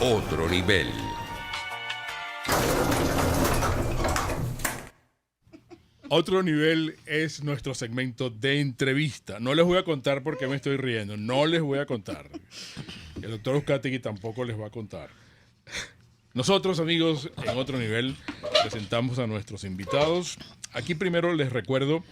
Otro nivel. Otro nivel es nuestro segmento de entrevista. No les voy a contar por qué me estoy riendo. No les voy a contar. El doctor Uzcategui tampoco les va a contar. Nosotros, amigos, en Otro Nivel, presentamos a nuestros invitados. Aquí primero les recuerdo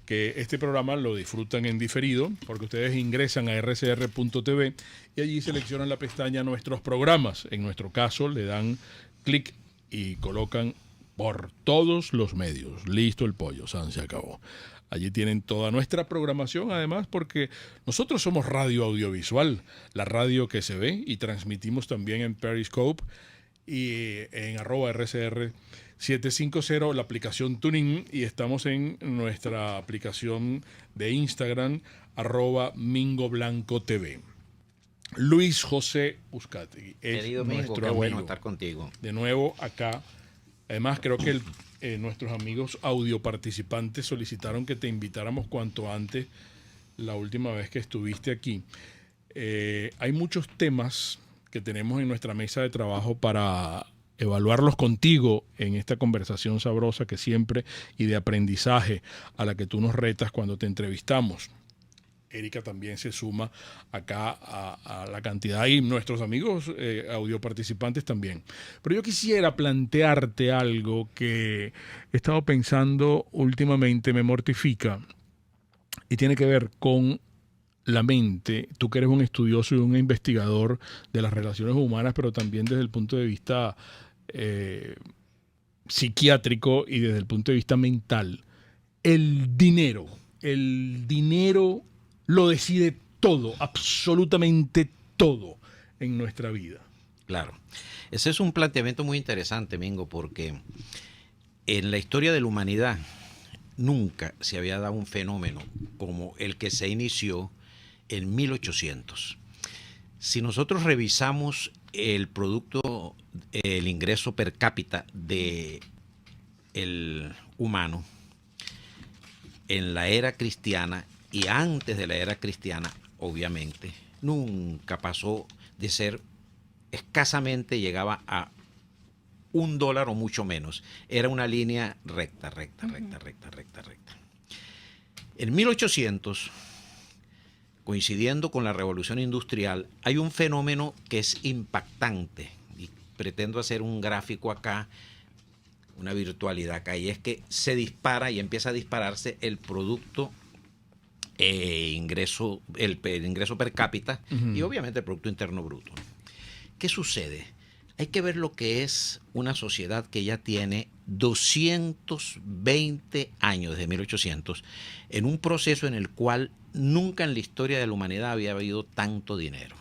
que este programa lo disfrutan en diferido, porque ustedes ingresan a rcr.tv y allí seleccionan la pestaña Nuestros Programas. En nuestro caso, le dan clic y colocan por todos los medios. Listo el pollo, San se acabó. Allí tienen toda nuestra programación, además, porque nosotros somos radio audiovisual, la radio que se ve, y transmitimos también en Periscope y en @RCR 750, la aplicación Tuning, y estamos en nuestra aplicación de Instagram, @MingoBlancoTV. Luis José Uzcategui es Querido Mingo, nuestro qué amigo. bueno estar contigo. De nuevo acá. Además, creo que nuestros amigos audioparticipantes solicitaron que te invitáramos cuanto antes la última vez que estuviste aquí. Hay muchos temas que tenemos en nuestra mesa de trabajo para evaluarlos contigo en esta conversación sabrosa que siempre y de aprendizaje a la que tú nos retas cuando te entrevistamos. Erika también se suma acá a la cantidad y nuestros amigos audioparticipantes también. Pero yo quisiera plantearte algo que he estado pensando últimamente, me mortifica, y tiene que ver con la mente. Tú que eres un estudioso y un investigador de las relaciones humanas, pero también desde el punto de vista psiquiátrico y desde el punto de vista mental. El dinero lo decide todo, absolutamente todo en nuestra vida. Claro. Ese es un planteamiento muy interesante, Mingo, porque en la historia de la humanidad nunca se había dado un fenómeno como el que se inició en 1800. Si nosotros revisamos el producto, el ingreso per cápita del humano en la era cristiana y antes de la era cristiana, obviamente, nunca pasó de ser, escasamente llegaba a $1 o mucho menos. Era una línea recta. En 1800, coincidiendo con la Revolución Industrial, hay un fenómeno que es impactante. Y pretendo hacer un gráfico acá, una virtualidad acá, y es que se dispara y empieza a dispararse el producto el ingreso per cápita y obviamente el Producto Interno Bruto. ¿Qué sucede? Hay que ver lo que es una sociedad que ya tiene 220 años, desde 1800, en un proceso en el cual nunca en la historia de la humanidad había habido tanto dinero.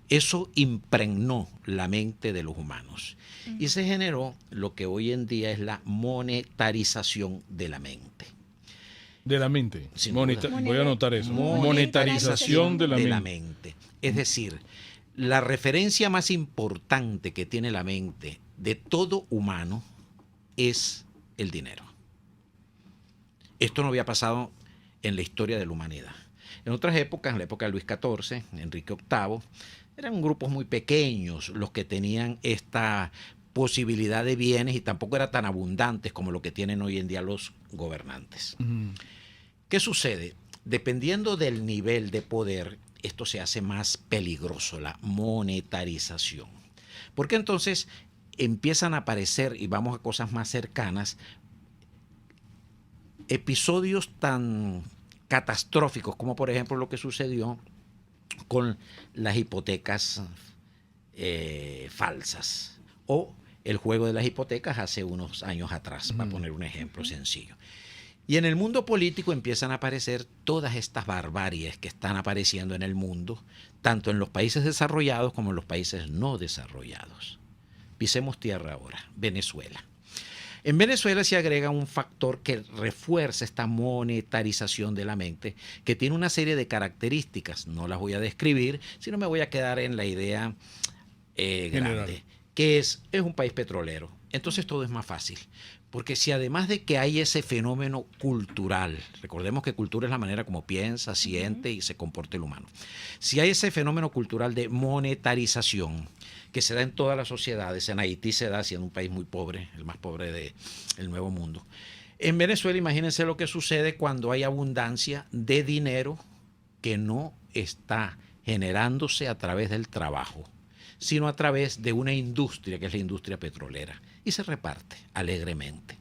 Eso impregnó la mente de los humanos y se generó lo que hoy en día es la monetarización de la mente. De la mente. Voy a anotar eso. Monetarización de la mente. Es decir, la referencia más importante que tiene la mente de todo humano es el dinero. Esto no había pasado en la historia de la humanidad. En otras épocas, en la época de Luis XIV, Enrique VIII, eran grupos muy pequeños los que tenían esta posibilidad de bienes y tampoco eran tan abundantes como lo que tienen hoy en día los gobernantes. ¿Qué sucede? Dependiendo del nivel de poder, esto se hace más peligroso, la monetarización. Porque entonces empiezan a aparecer, y vamos a cosas más cercanas, episodios tan catastróficos como por ejemplo lo que sucedió con las hipotecas falsas o el juego de las hipotecas hace unos años atrás, para poner un ejemplo sencillo. Y en el mundo político empiezan a aparecer todas estas barbaries que están apareciendo en el mundo, tanto en los países desarrollados como en los países no desarrollados. Pisemos tierra ahora, Venezuela. En Venezuela se agrega un factor que refuerza esta monetarización de la mente, que tiene una serie de características. No las voy a describir, sino me voy a quedar en la idea grande, que es un país petrolero. Entonces todo es más fácil, Porque si además de que hay ese fenómeno cultural, recordemos que cultura es la manera como piensa, siente y se comporta el humano. Si hay ese fenómeno cultural de monetarización que se da en todas las sociedades, en Haití se da siendo un país muy pobre, el más pobre del Nuevo Mundo. En Venezuela, imagínense lo que sucede cuando hay abundancia de dinero que no está generándose a través del trabajo, sino a través de una industria que es la industria petrolera, y se reparte alegremente.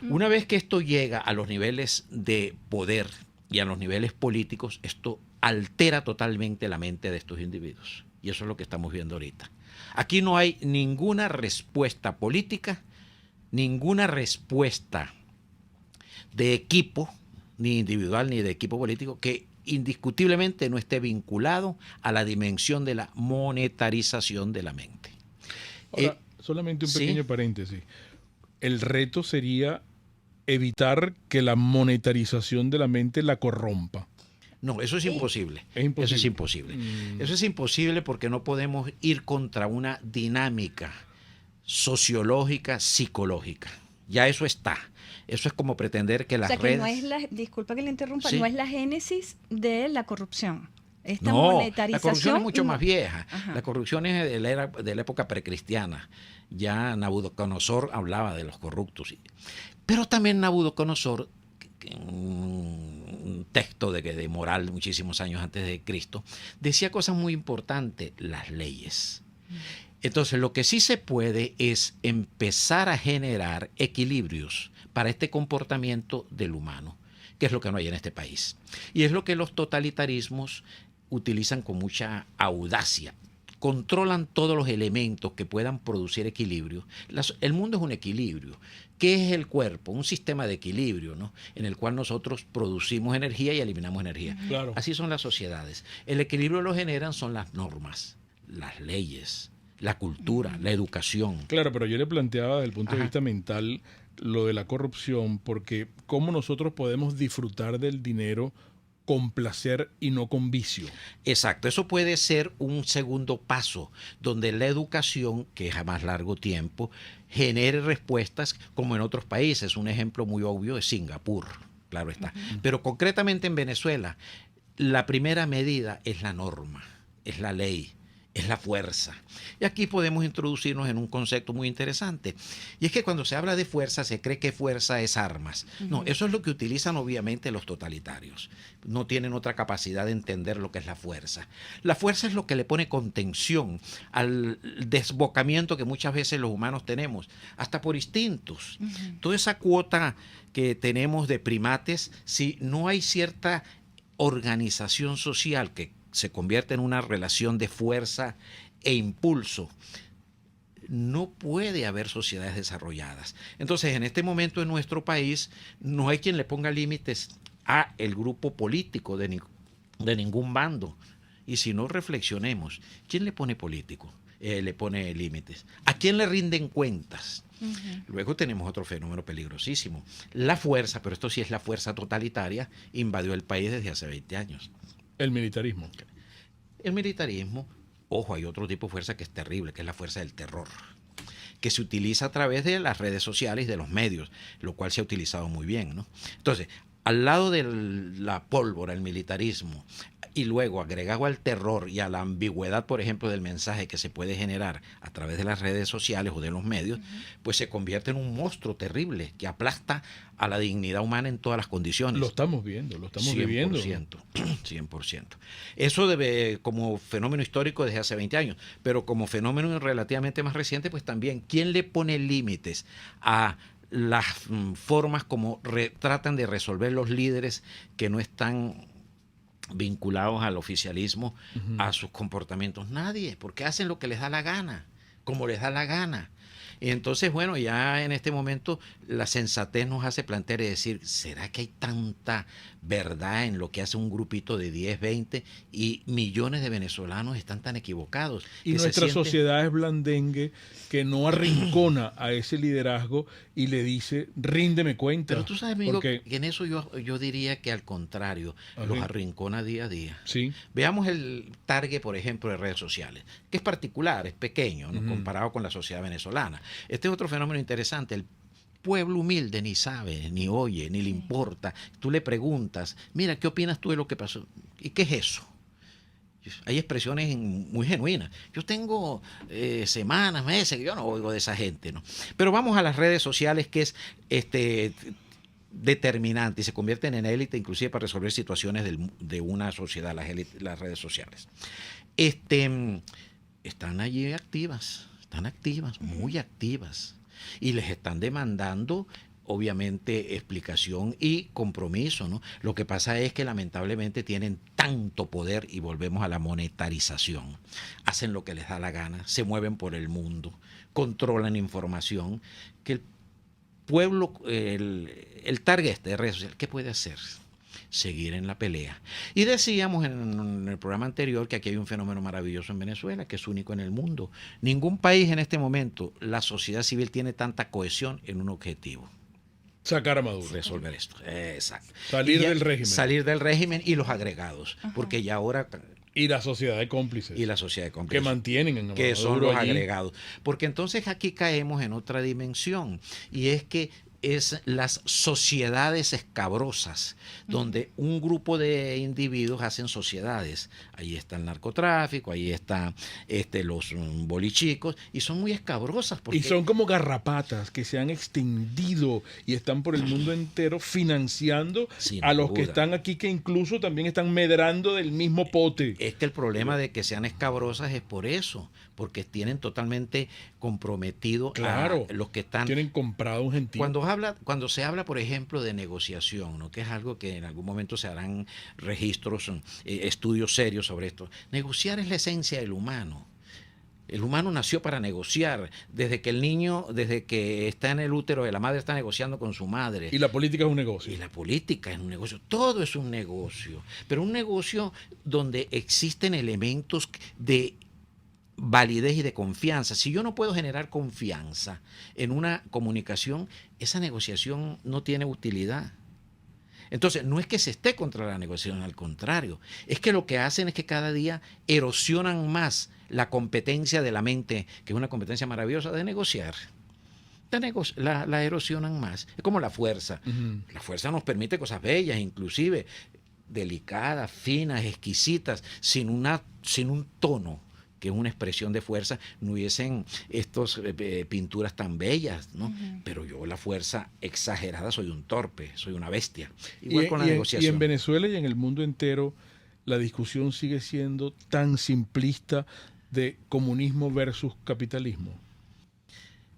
Una vez que esto llega a los niveles de poder y a los niveles políticos, esto altera totalmente la mente de estos individuos. Y eso es lo que estamos viendo ahorita. Aquí no hay ninguna respuesta política, ninguna respuesta de equipo, ni individual ni de equipo político, que indiscutiblemente no esté vinculado a la dimensión de la monetarización de la mente. Ahora, solamente un pequeño paréntesis. El reto sería evitar que la monetarización de la mente la corrompa. No, eso es imposible. Es imposible. Eso es imposible. Eso es imposible porque no podemos ir contra una dinámica sociológica, psicológica. Ya eso está. Eso es como pretender que las redes... No es disculpa que le interrumpa, ¿Sí? no es la génesis de la corrupción. Esta no, monetarización, la corrupción es mucho más vieja. Ajá. La corrupción es de la época precristiana. Ya Nabucodonosor hablaba de los corruptos. Pero también Nabucodonosor, en un texto de moral de muchísimos años antes de Cristo, decía cosas muy importantes, las leyes. Entonces, lo que sí se puede es empezar a generar equilibrios para este comportamiento del humano, que es lo que no hay en este país. Y es lo que los totalitarismos utilizan con mucha audacia. Controlan todos los elementos que puedan producir equilibrio. El mundo es un equilibrio. ¿Qué es el cuerpo? Un sistema de equilibrio, ¿no? En el cual nosotros producimos energía y eliminamos energía. Claro. Así son las sociedades. El equilibrio lo generan son las normas, las leyes, la cultura, la educación. Claro, pero yo le planteaba desde el punto de vista mental lo de la corrupción, porque cómo nosotros podemos disfrutar del dinero con placer y no con vicio. Exacto, eso puede ser un segundo paso, donde la educación, que es a más largo tiempo, genere respuestas como en otros países. Un ejemplo muy obvio es Singapur, claro está. Pero concretamente en Venezuela, la primera medida es la norma, es la ley, es la fuerza. Y aquí podemos introducirnos en un concepto muy interesante. Y es que cuando se habla de fuerza, se cree que fuerza es armas. No, eso es lo que utilizan obviamente los totalitarios. No tienen otra capacidad de entender lo que es la fuerza. La fuerza es lo que le pone contención al desbocamiento que muchas veces los humanos tenemos, hasta por instintos. Toda esa cuota que tenemos de primates, si no hay cierta organización social que se convierte en una relación de fuerza e impulso, no puede haber sociedades desarrolladas. Entonces, en este momento en nuestro país no hay quien le ponga límites a el grupo político de ningún bando. Y si no, reflexionemos, ¿quién le pone político? Le pone límites. ¿A quién le rinden cuentas? Luego tenemos otro fenómeno peligrosísimo. La fuerza, pero esto sí es la fuerza totalitaria, invadió el país desde hace 20 años. El militarismo. El militarismo, ojo, hay otro tipo de fuerza que es terrible, que es la fuerza del terror, que se utiliza a través de las redes sociales y de los medios, lo cual se ha utilizado muy bien, ¿no? Entonces, al lado de la pólvora, el militarismo, y luego agregado al terror y a la ambigüedad, por ejemplo, del mensaje que se puede generar a través de las redes sociales o de los medios, pues se convierte en un monstruo terrible que aplasta a la dignidad humana en todas las condiciones. Lo estamos viendo, lo estamos 100%, viviendo. 100%. Eso debe, como fenómeno histórico desde hace 20 años, pero como fenómeno relativamente más reciente, pues también, ¿quién le pone límites a las formas como tratan de resolver los líderes que no están vinculados al oficialismo, a sus comportamientos? Nadie, porque hacen lo que les da la gana, como les da la gana. Y entonces, bueno, ya en este momento la sensatez nos hace plantear y decir, ¿será que hay tanta verdad en lo que hace un grupito de 10, 20 y millones de venezolanos están tan equivocados? Y nuestra sociedad es blandengue, que no arrincona a ese liderazgo y le dice, ríndeme cuenta. Pero tú sabes, amigo, que en eso yo diría que al contrario, los arrincona día a día. Sí. Veamos el target, por ejemplo, de redes sociales, que es particular, es pequeño, ¿no? Comparado con la sociedad venezolana. Este es otro fenómeno interesante. pueblo humilde ni sabe, ni oye, ni le importa. Tú le preguntas, mira, ¿qué opinas tú de lo que pasó? ¿Y qué es eso? Hay expresiones muy genuinas. Yo tengo semanas, meses, que yo no oigo de esa gente, ¿no? Pero vamos a las redes sociales, que es determinante y se convierten en élite inclusive para resolver situaciones de una sociedad, las redes sociales. Están allí activas, muy activas, y les están demandando obviamente explicación y compromiso, ¿no? Lo que pasa es que lamentablemente tienen tanto poder, y volvemos a la monetarización. Hacen lo que les da la gana, se mueven por el mundo, controlan información, que el pueblo, el target de redes sociales, ¿qué puede hacer? Seguir en la pelea. Y decíamos en el programa anterior que aquí hay un fenómeno maravilloso en Venezuela, que es único en el mundo. Ningún país en este momento, la sociedad civil tiene tanta cohesión en un objetivo. Sacar a Maduro. Resolver esto. Exacto. Salir del régimen. Salir del régimen y los agregados. Ajá. Porque ya ahora... Y la sociedad de cómplices. Y la sociedad de cómplices. Que mantienen en que son los allí agregados. Porque entonces aquí caemos en otra dimensión. Y es que es las sociedades escabrosas, donde un grupo de individuos hacen sociedades. Ahí está el narcotráfico, ahí están los bolichicos, y son muy escabrosas. Y son como garrapatas que se han extendido y están por el mundo entero financiando a los que están aquí, que incluso también están medrando del mismo pote. Es que el problema de que sean escabrosas es por eso, porque tienen totalmente comprometido a los que están... Tienen comprado un gentío. Cuando se habla, por ejemplo, de negociación, ¿no? Que es algo que en algún momento se harán registros, estudios serios sobre esto. Negociar es la esencia del humano. El humano nació para negociar. Desde que el niño, desde que está en el útero de la madre, está negociando con su madre. Y la política es un negocio. Y la política es un negocio. Todo es un negocio. Pero un negocio donde existen elementos de validez y de confianza. Si yo no puedo generar confianza en una comunicación, esa negociación no tiene utilidad. Entonces, no es que se esté contra la negociación, al contrario, es que lo que hacen es que cada día erosionan más la competencia de la mente, que es una competencia maravillosa de negociar. La erosionan más. Es como la fuerza. Uh-huh. La fuerza nos permite cosas bellas, inclusive delicadas, finas, exquisitas, sin un tono que es una expresión de fuerza, no hubiesen estas pinturas tan bellas, ¿no? Uh-huh. Pero yo la fuerza exagerada soy un torpe, soy una bestia. Igual con la negociación. Y en Venezuela y en el mundo entero la discusión sigue siendo tan simplista de comunismo versus capitalismo.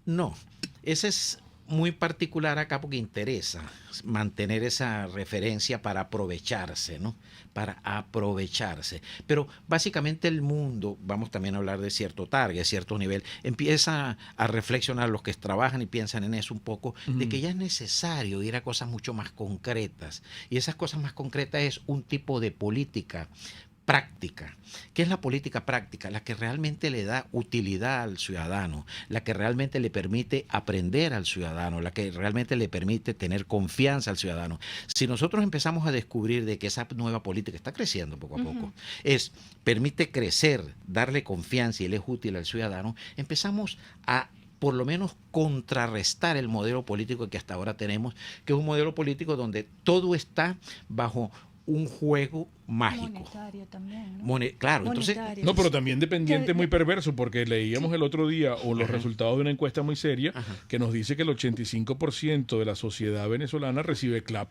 No, ese es muy particular acá porque interesa mantener esa referencia para aprovecharse, ¿no? Para aprovecharse. Pero básicamente el mundo, vamos también a hablar de cierto target, cierto nivel, empieza a reflexionar los que trabajan y piensan en eso un poco, de que ya es necesario ir a cosas mucho más concretas. Y esas cosas más concretas es un tipo de política práctica. ¿Qué es la política práctica? La que realmente le da utilidad al ciudadano, la que realmente le permite aprender al ciudadano, la que realmente le permite tener confianza al ciudadano. Si nosotros empezamos a descubrir de que esa nueva política está creciendo poco a poco, permite crecer, darle confianza y le es útil al ciudadano, empezamos a por lo menos contrarrestar el modelo político que hasta ahora tenemos, que es un modelo político donde todo está bajo un juego mágico. Monetario también, ¿no? Claro, Monetario. entonces... No, pero también dependiente muy perverso, porque leíamos el otro día los resultados de una encuesta muy seria que nos dice que el 85% de la sociedad venezolana recibe CLAP.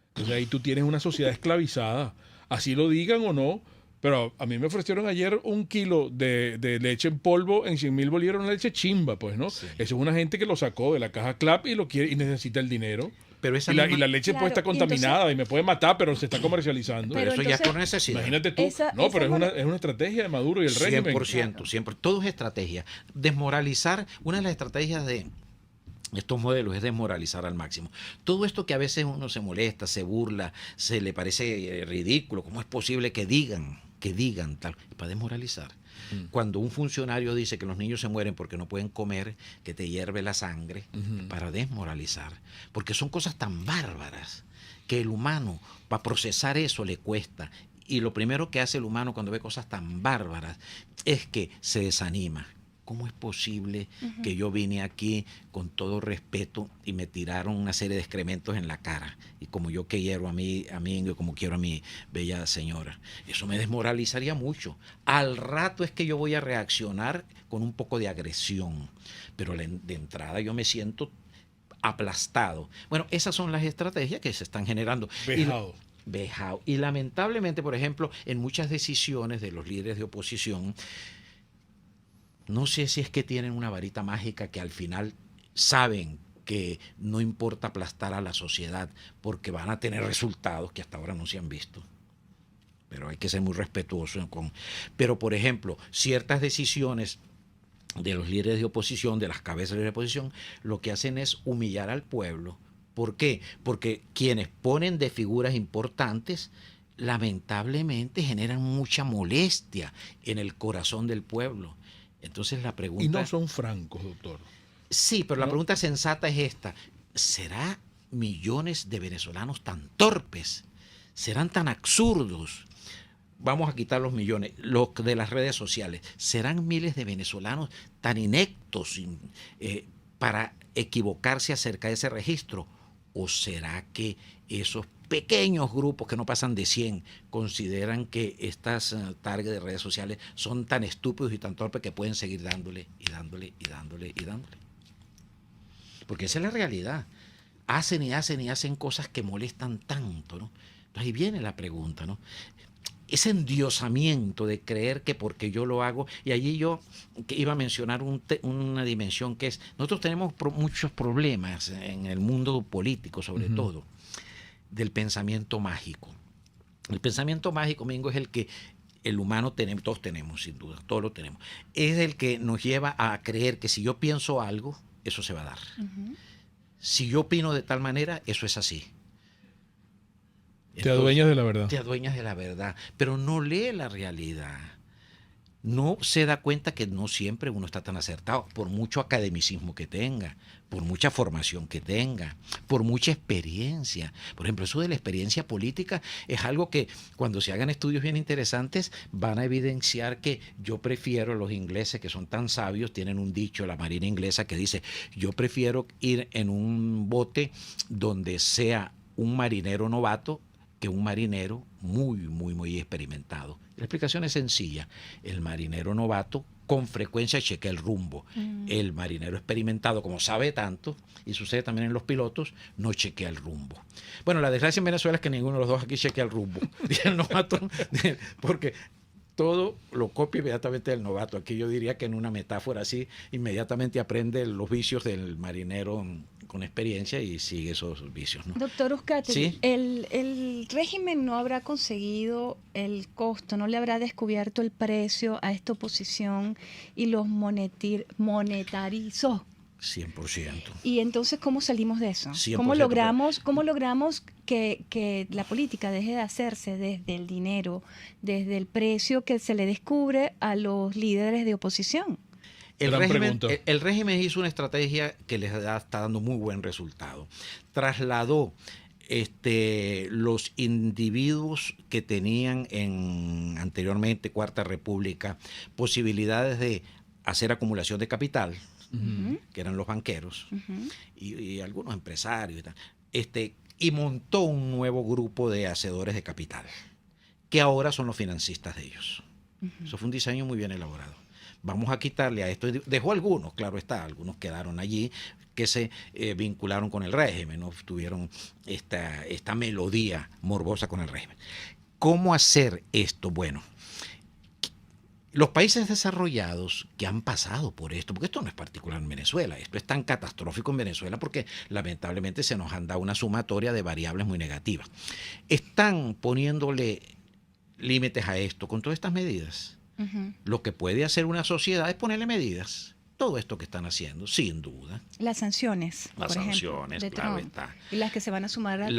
Entonces ahí tú tienes una sociedad esclavizada, así lo digan o no. Pero a mí me ofrecieron ayer 1 kilo de leche en polvo en 100.000 bolívares, una leche chimba, pues, ¿no? Sí. Eso es una gente que lo sacó de la caja CLAP y lo quiere y necesita el dinero. Pero esa y la leche puede estar contaminada y me puede matar, pero se está comercializando. Pero eso entonces, ya es por necesidad. Imagínate tú. Pero es una estrategia de Maduro y el régimen. 100%, siempre. Todo es estrategia. Desmoralizar, una de las estrategias de estos modelos es desmoralizar al máximo. Todo esto que a veces uno se molesta, se burla, se le parece ridículo, ¿cómo es posible que digan tal? Para desmoralizar. Cuando un funcionario dice que los niños se mueren porque no pueden comer, que te hierve la sangre, para desmoralizar. Porque son cosas tan bárbaras que el humano, para procesar eso, le cuesta. Y lo primero que hace el humano cuando ve cosas tan bárbaras es que se desanima, ¿cómo es posible que yo vine aquí con todo respeto y me tiraron una serie de excrementos en la cara? Y como yo quiero a mí Ingo, como quiero a mi bella señora. Eso me desmoralizaría mucho. Al rato es que yo voy a reaccionar con un poco de agresión. Pero de entrada yo me siento aplastado. Bueno, esas son las estrategias que se están generando. Vejado. Y lamentablemente, por ejemplo, en muchas decisiones de los líderes de oposición, no sé si es que tienen una varita mágica que al final saben que no importa aplastar a la sociedad porque van a tener resultados que hasta ahora no se han visto. Pero hay que ser muy respetuoso Pero, por ejemplo, ciertas decisiones de los líderes de oposición, de las cabezas de la oposición, lo que hacen es humillar al pueblo. ¿Por qué? Porque quienes ponen de figuras importantes, lamentablemente generan mucha molestia en el corazón del pueblo. Entonces la pregunta... Y no son francos, doctor. Sí, pero la pregunta sensata es esta. ¿Será millones de venezolanos tan torpes? ¿Serán tan absurdos? Vamos a quitar los millones, los de las redes sociales. ¿Serán miles de venezolanos tan ineptos para equivocarse acerca de ese registro? ¿O será que esos pequeños grupos que no pasan de 100 consideran que estas targets de redes sociales son tan estúpidos y tan torpes que pueden seguir dándole y dándole y dándole y dándole? Porque esa es la realidad. Hacen y hacen y hacen cosas que molestan tanto, ¿no? Entonces ahí viene la pregunta, ¿no? Ese endiosamiento de creer que porque yo lo hago, y allí yo que iba a mencionar una dimensión que es, nosotros tenemos muchos problemas en el mundo político, sobre todo, del pensamiento mágico. El pensamiento mágico, Mingo, es el que el humano tenemos, todos tenemos, sin duda, todos lo tenemos. Es el que nos lleva a creer que si yo pienso algo, eso se va a dar. Si yo opino de tal manera, eso es así. Te adueñas de la verdad. Te adueñas de la verdad, pero no lee la realidad. No se da cuenta que no siempre uno está tan acertado, por mucho academicismo que tenga, por mucha formación que tenga, por mucha experiencia. Por ejemplo, eso de la experiencia política es algo que cuando se hagan estudios bien interesantes van a evidenciar que yo prefiero, los ingleses que son tan sabios, tienen un dicho, la marina inglesa, que dice, yo prefiero ir en un bote donde sea un marinero novato que un marinero muy experimentado. La explicación es sencilla. El marinero novato con frecuencia chequea el rumbo. El marinero experimentado, como sabe tanto, y sucede también en los pilotos, no chequea el rumbo. Bueno, la desgracia en Venezuela es que ninguno de los dos aquí chequea el rumbo. El novato, porque todo lo copia inmediatamente del novato. Aquí yo diría que en una metáfora así, inmediatamente aprende los vicios del marinero con experiencia y sigue esos vicios, ¿no? Doctor Uzcategui, ¿Sí? el régimen no habrá conseguido el costo, no le habrá descubierto el precio a esta oposición y los monetarizó. 100%. Y entonces, ¿cómo salimos de eso? 100%. ¿Cómo logramos que la política deje de hacerse desde el dinero, desde el precio que se le descubre a los líderes de oposición? El régimen hizo una estrategia que les está dando muy buen resultado. Trasladó los individuos que tenían anteriormente, Cuarta República, posibilidades de hacer acumulación de capital, que eran los banqueros y algunos empresarios y tal, y montó un nuevo grupo de hacedores de capital, que ahora son los financistas de ellos. Eso fue un diseño muy bien elaborado. Vamos a quitarle a esto. Dejó algunos, claro está, algunos quedaron allí que se vincularon con el régimen, no tuvieron esta melodía morbosa con el régimen. ¿Cómo hacer esto? Bueno, los países desarrollados que han pasado por esto, porque esto no es particular en Venezuela, esto es tan catastrófico en Venezuela porque lamentablemente se nos han dado una sumatoria de variables muy negativas, están poniéndole límites a esto con todas estas medidas. Lo que puede hacer una sociedad es ponerle medidas. Todo esto que están haciendo, sin duda. Las sanciones, Las por sanciones, ejemplo, claro Trump. está. Y las que se van a sumar Y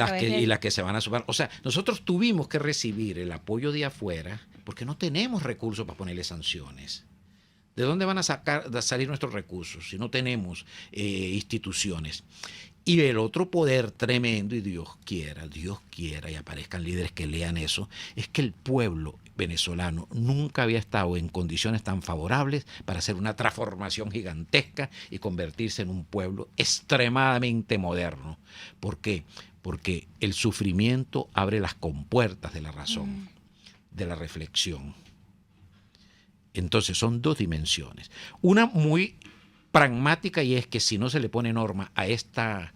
las que se van a sumar. O sea, nosotros tuvimos que recibir el apoyo de afuera porque no tenemos recursos para ponerle sanciones. ¿De dónde van a salir nuestros recursos si no tenemos instituciones? Y el otro poder tremendo, y Dios quiera, y aparezcan líderes que lean eso, es que el pueblo venezolano nunca había estado en condiciones tan favorables para hacer una transformación gigantesca y convertirse en un pueblo extremadamente moderno. ¿Por qué? Porque el sufrimiento abre las compuertas de la razón, de la reflexión. Entonces son dos dimensiones. Una muy pragmática, y es que si no se le pone norma a esta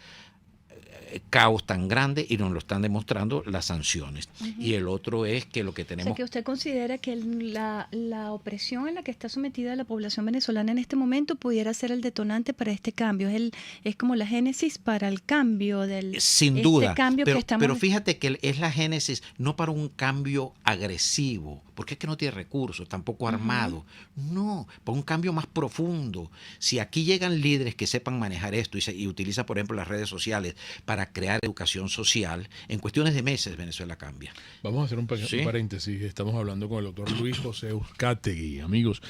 caos tan grande, y nos lo están demostrando las sanciones. Y el otro es que lo que tenemos... O sea, que usted considera que la opresión en la que está sometida la población venezolana en este momento pudiera ser el detonante para este cambio. Es como la génesis para el cambio del... Sin duda, cambio que estamos... pero fíjate que es la génesis no para un cambio agresivo, porque es que no tiene recursos, tampoco armado. No, para un cambio más profundo. Si aquí llegan líderes que sepan manejar esto y utilizan, por ejemplo, las redes sociales para crear educación social, en cuestiones de meses Venezuela cambia. Vamos a hacer un paréntesis. Estamos hablando con el doctor Luis José Uzcategui, amigos.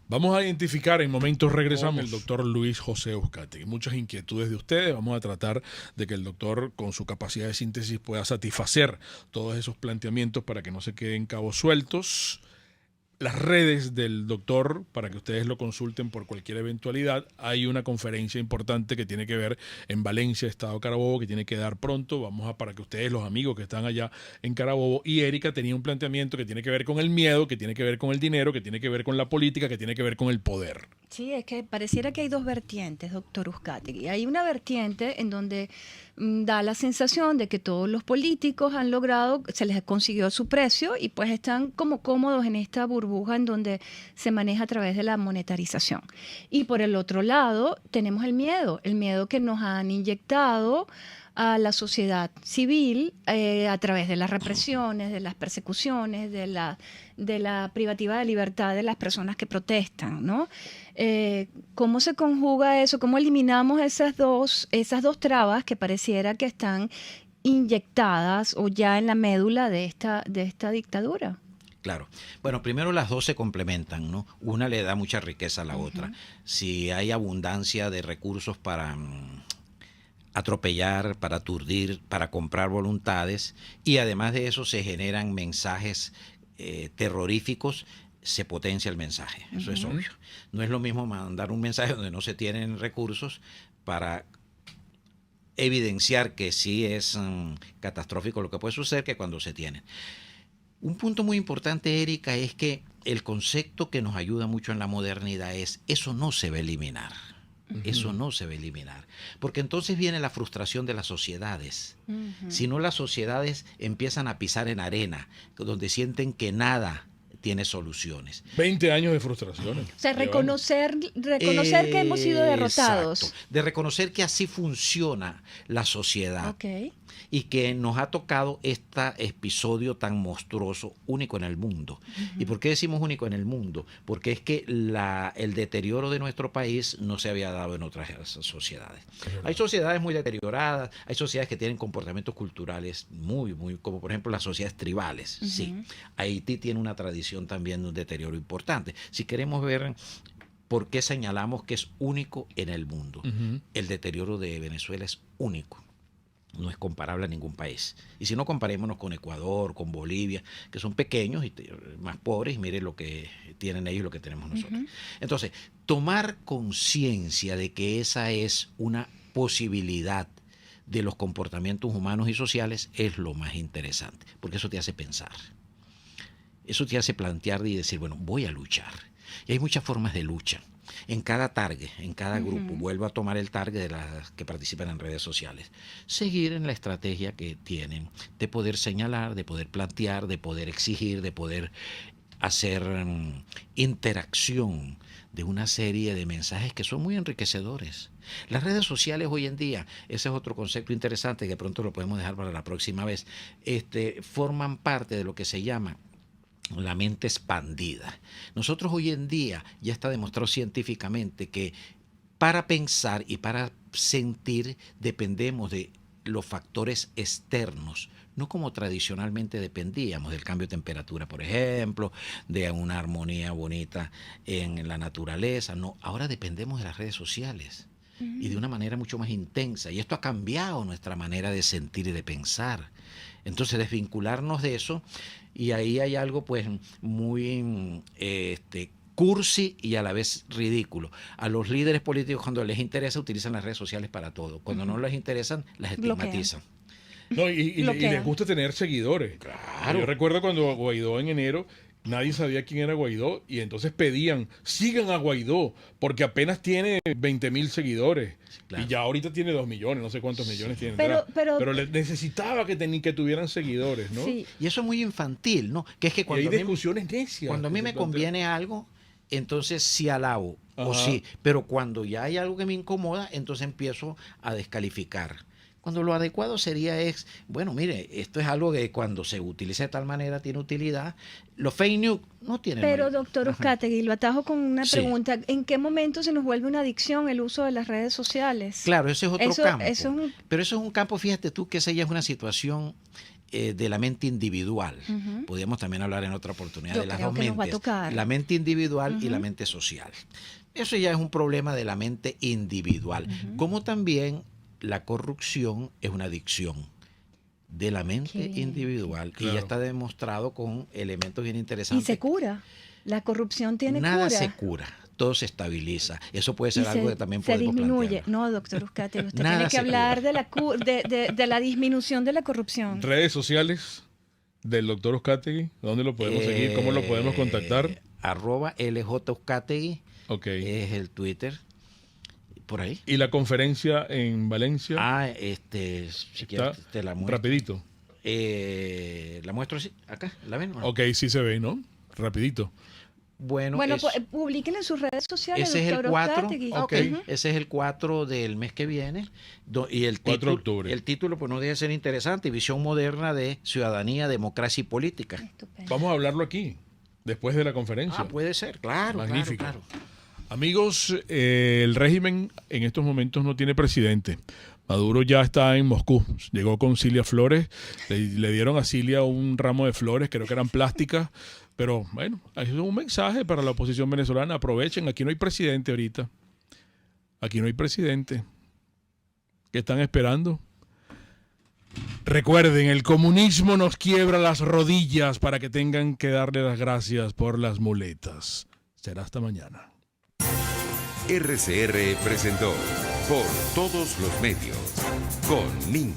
Vamos a identificar, en momentos regresamos, el doctor Luis José Uzcategui. Muchas inquietudes de ustedes. Vamos a tratar de que el doctor, con su capacidad de síntesis, pueda satisfacer todos esos planteamientos para que no se queden cabos sueltos. Las redes del doctor, para que ustedes lo consulten por cualquier eventualidad. Hay una conferencia importante que tiene que ver en Valencia, Estado Carabobo, que tiene que dar pronto. Vamos a, para que ustedes, los amigos que están allá en Carabobo, y Erika tenía un planteamiento que tiene que ver con el miedo, que tiene que ver con el dinero, que tiene que ver con la política, que tiene que ver con el poder. Sí, es que pareciera que hay dos vertientes, doctor Uzcategui. Hay una vertiente en donde da la sensación de que todos los políticos han logrado, se les consiguió su precio y pues están como cómodos en esta burbuja en donde se maneja a través de la monetarización. Y por el otro lado tenemos el miedo que nos han inyectado a la sociedad civil a través de las represiones, de las persecuciones, de la privativa de libertad de las personas que protestan, ¿no? ¿Cómo se conjuga eso? ¿Cómo eliminamos esas dos trabas que pareciera que están inyectadas o ya en la médula de esta dictadura? Claro. Bueno, primero las dos se complementan, ¿no? Una le da mucha riqueza a la otra. Si hay abundancia de recursos para atropellar, para aturdir, para comprar voluntades, y además de eso se generan mensajes terroríficos, se potencia el mensaje. Eso es obvio. No es lo mismo mandar un mensaje donde no se tienen recursos para evidenciar que sí es catastrófico lo que puede suceder que cuando se tienen. Un punto muy importante, Erika, es que el concepto que nos ayuda mucho en la modernidad es: eso no se va a eliminar. Eso no se va a eliminar, porque entonces viene la frustración de las sociedades. Si no, las sociedades empiezan a pisar en arena, donde sienten que nada tiene soluciones. 20 años de frustraciones. O sea, reconocer que hemos sido derrotados. Exacto. De reconocer que así funciona la sociedad. Okay. Y que nos ha tocado este episodio tan monstruoso, único en el mundo. ¿Y por qué decimos único en el mundo? Porque es que el deterioro de nuestro país no se había dado en otras sociedades. Hay sociedades muy deterioradas, hay sociedades que tienen comportamientos culturales muy, como por ejemplo las sociedades tribales. Sí. Haití tiene una tradición también de un deterioro importante. Si queremos ver por qué señalamos que es único en el mundo, el deterioro de Venezuela es único. No es comparable a ningún país. Y si no, comparémonos con Ecuador, con Bolivia, que son pequeños y más pobres, y miren lo que tienen ellos y lo que tenemos nosotros. Entonces, tomar conciencia de que esa es una posibilidad de los comportamientos humanos y sociales es lo más interesante, porque eso te hace pensar. Eso te hace plantear y decir, bueno, voy a luchar. Y hay muchas formas de lucha. En cada target, en cada grupo, vuelvo a tomar el target de las que participan en redes sociales. Seguir en la estrategia que tienen de poder señalar, de poder plantear, de poder exigir, de poder hacer interacción de una serie de mensajes que son muy enriquecedores. Las redes sociales hoy en día, ese es otro concepto interesante que de pronto lo podemos dejar para la próxima vez, forman parte de lo que se llama la mente expandida. Nosotros hoy en día ya está demostrado científicamente que para pensar y para sentir dependemos de los factores externos, no como tradicionalmente dependíamos del cambio de temperatura, por ejemplo, de una armonía bonita en la naturaleza. No, ahora dependemos de las redes sociales. y de una manera mucho más intensa. Y esto ha cambiado nuestra manera de sentir y de pensar. Entonces, desvincularnos de eso, y ahí hay algo pues muy cursi y a la vez ridículo. A los líderes políticos, cuando les interesa, utilizan las redes sociales para todo. Cuando no les interesan, las estigmatizan. No, y les gusta tener seguidores. Claro. Yo recuerdo cuando Guaidó en enero, nadie sabía quién era Guaidó, y entonces pedían, sigan a Guaidó, porque apenas tiene 20,000 seguidores. Claro. Y ya ahorita tiene 2 millones, no sé cuántos millones tiene. Pero necesitaba que tuvieran seguidores, ¿no? Sí. Y eso es muy infantil, ¿no? Que es que Y cuando hay discusiones necias. cuando a mí me conviene algo, entonces sí alabo, o Ajá. sí, pero cuando ya hay algo que me incomoda, entonces empiezo a descalificar. Cuando lo adecuado sería bueno, mire, esto es algo que cuando se utiliza de tal manera tiene utilidad. Los fake news no tienen. Pero, doctor Uzcategui, lo atajo con una Sí. pregunta. ¿En qué momento se nos vuelve una adicción el uso de las redes sociales? Claro, ese es otro campo. eso es un- Pero eso es un campo, fíjate tú, que esa ya es una situación de la mente individual. Ujú. Podríamos también hablar en otra oportunidad Yo de las creo dos que nos va a mentes. tocar. La mente individual y la Ujú. mente social. Eso ya es un problema de la mente individual. Como también la corrupción es una adicción de la mente Qué bien. individual. Y Claro. ya está demostrado con elementos bien Y interesantes. se cura. La corrupción tiene Nada cura. se cura, todo se estabiliza. Eso puede ser Y algo que también se podemos disminuye. plantear. No, doctor Uzcategui, usted Nada tiene que se hablar cura. de la disminución de la corrupción. Redes sociales del doctor Uzcategui, ¿dónde lo podemos seguir? ¿Cómo lo podemos contactar? @LJ Ok. es el Twitter. Por ahí. ¿Y la conferencia en Valencia? Si quieres te la muestro. Rapidito. La muestro así, acá, ¿la ven? Ok, sí se ve, ¿no? Rapidito. Bueno, Bueno, pues, publiquen en sus redes sociales, ese es el doctor 4, Uzcategui. Ok. ese es el 4 del mes que viene, y el 4 de título, octubre. el título pues no debe ser interesante, visión moderna de ciudadanía, democracia y política. Estupendo. Vamos a hablarlo aquí, después de la conferencia. Puede ser, claro, Magnífico. claro. Amigos, el régimen en estos momentos no tiene presidente. Maduro ya está en Moscú. Llegó con Cilia Flores. Le dieron a Cilia un ramo de flores, creo que eran plásticas. Pero bueno, es un mensaje para la oposición venezolana. Aprovechen, aquí no hay presidente ahorita. Aquí no hay presidente. ¿Qué están esperando? Recuerden, el comunismo nos quiebra las rodillas para que tengan que darle las gracias por las muletas. Será hasta mañana. RCR presentó Por Todos los Medios con Mingo.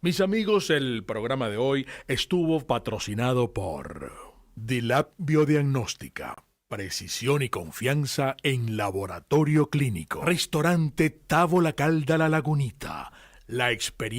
Mis amigos, el programa de hoy estuvo patrocinado por Dilab Biodiagnóstica. Precisión y confianza en laboratorio clínico. Restaurante Tavo La Calda La Lagunita. La experiencia